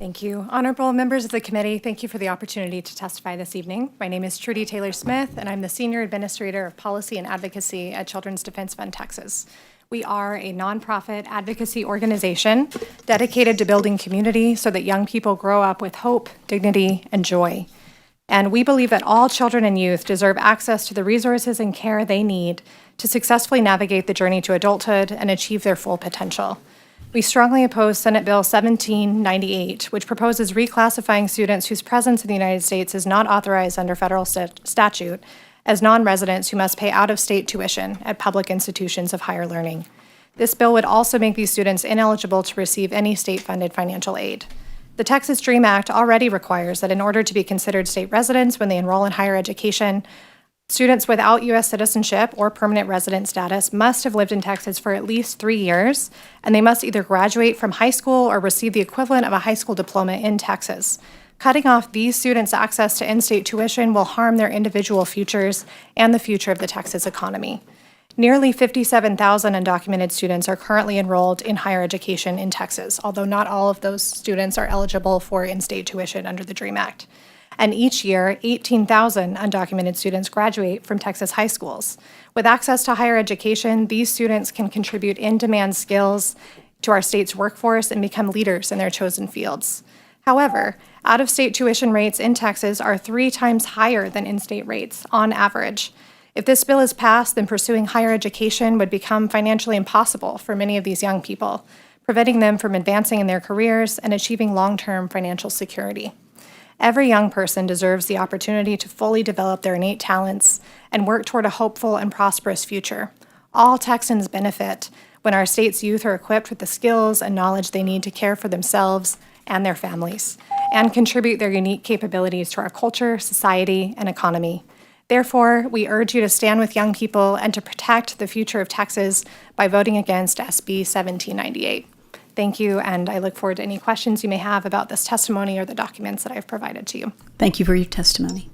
Thank you. Honorable members of the committee, thank you for the opportunity to testify this evening. My name is Trudy Taylor-Smith, and I'm the Senior Administrator of Policy and Advocacy at Children's Defense Fund Texas. We are a nonprofit advocacy organization dedicated to building community so that young people grow up with hope, dignity, and joy. And we believe that all children and youth deserve access to the resources and care they need to successfully navigate the journey to adulthood and achieve their full potential. We strongly oppose Senate Bill 1798, which proposes reclassifying students whose presence in the United States is not authorized under federal statute as non-residents who must pay out-of-state tuition at public institutions of higher learning. This bill would also make these students ineligible to receive any state-funded financial aid. The Texas DREAM Act already requires that in order to be considered state residents when they enroll in higher education, students without U.S. citizenship or permanent resident status must have lived in Texas for at least 3 years, and they must either graduate from high school or receive the equivalent of a high school diploma in Texas. Cutting off these students' access to in-state tuition will harm their individual futures and the future of the Texas economy. Nearly 57,000 undocumented students are currently enrolled in higher education in Texas, although not all of those students are eligible for in-state tuition under the DREAM Act. And each year, 18,000 undocumented students graduate from Texas high schools. With access to higher education, these students can contribute in-demand skills to our state's workforce and become leaders in their chosen fields. However, out-of-state tuition rates in Texas are 3 times higher than in-state rates on average. If this bill is passed, then pursuing higher education would become financially impossible for many of these young people, preventing them from advancing in their careers and achieving long-term financial security. Every young person deserves the opportunity to fully develop their innate talents and work toward a hopeful and prosperous future. All Texans benefit when our state's youth are equipped with the skills and knowledge they need to care for themselves and their families, and contribute their unique capabilities to our culture, society, and economy. Therefore, we urge you to stand with young people and to protect the future of Texas by voting against SB 1798. Thank you, and I look forward to any questions you may have about this testimony or the documents that I've provided to you. Thank you for your testimony.